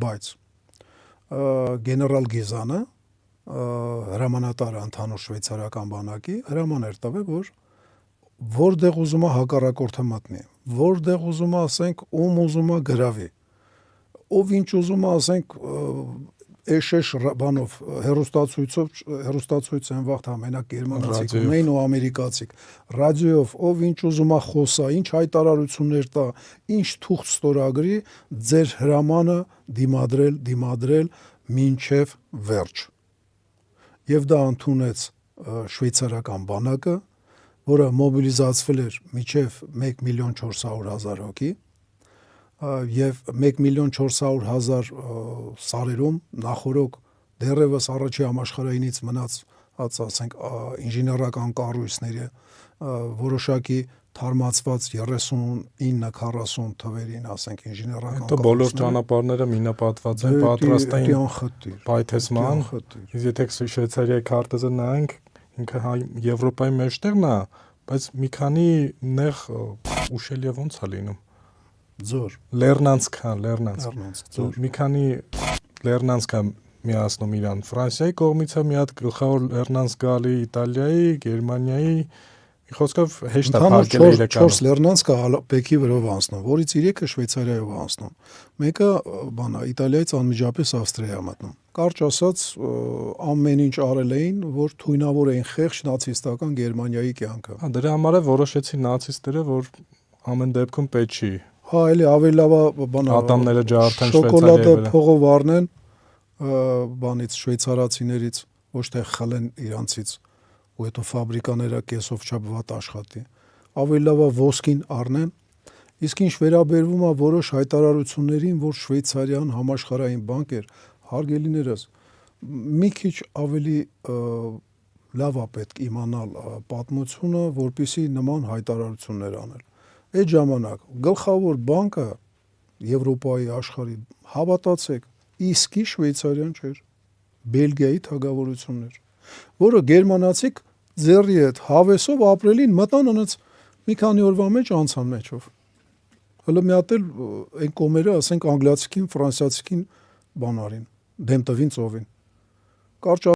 բայց գեներալ Գիզանը հրամանատարը ընդհանուր շվեյցարական բանակի հրաման էր տվել, որտեղ ուզում է հակառակորդը մտնի, որտեղ ուզում է ասենք ում ուզում է գրավի, ով ինչ ուզում է ասենք էշեշ բանով հերոստացույց են վաղ ամենակ գերմանացիք ունեին ու ամերիկացիք ռադիոյով ով ինչ ուզում է խոսա, ինչ հայտարարություններ տա, ինչ թուղթ ստորագրի, ձեր հրամանը դիմադրել մինչև վերջ։ Եվ դա ընդունեց շվեյցարական բանակը, որը մոբիլիզացվել էր մինչև 1,400,000 հոգի, և 1,400,000 սարերում նախորոք դեռևս առաջի համաշխարհայինից մնաց ասենք ինժեներական կառույցները որոշակի թարմացված 39-40 թվերին ասենք ինժեներական կառույցները բոլոր ճանապարհները մինապատված են, պատրաստ են պայթեցման, իսկ եթե Շվեյցարիայի քարտեզը նայենք, ինքը Եվրոպայի մեջտեղն է, բայց մի քանի նեղ ուշել եւ ոնց է լինում Ձոր Լեռնանցք, մի քանի Լեռնանցք է միացնում իրան, Ֆրանսիայի կողմից է մի հատ գլխավոր Լեռնանցք գալի, Իտալիայի, Գերմանիայի, մի խոսքով հեշտ է փակել իրականում։ 4 Լեռնանցքը Ալպեկի վրով անցնում, որից 3-ը Շվեյցարիայով անցնում։ Մեկը Իտալիայից անմիջապես Ավստրիա մտնում։ Կարճ ասած, ամեն ինչ արել էին, որ թույնավորեին խեղճ նացիստական Գերմանիայի կյանքը։ Դրա համար է որոշեցին նացիստները, որ ամեն դեպքում պետք չի էլի ավելի լավ ատամները ջարդեն շոկոլադը փողով առնեն բանից շվեյցարացիներից, ոչ թե խլեն իրանցից, ու հետո ֆաբրիկաները կեսով չափ վատ աշխատի։ Ավելի լավ է ոսկին առնեն, իսկ ինչ վերաբերվում է որոշ հայտարարություններին, որ Շվեյցարիան համաշխարհային բանկ էր, հարգելիներս, մի քիչ ավելի լավ է պետք իմանալ պատմությունը, որպեսզի նման հայտարարություններ անել։ Այդ ժամանակ գլխավոր բանկը Եվրոպայի աշխարհի հավատացեք, իսկի Շվեյցարիան չէր, Բելգիայի թագավորությունն էր, որը գերմանացիք ձեռի հետ հավեսով ապրելին մտան անց մի քանի օրվա մեջ անցան մեջով։ Հələ մի հատ էլ այն կոմերը, ասենք անգլիացիքին, ֆրանսիացիքին բան արին, դեմ տվին ծովին։ Կարճ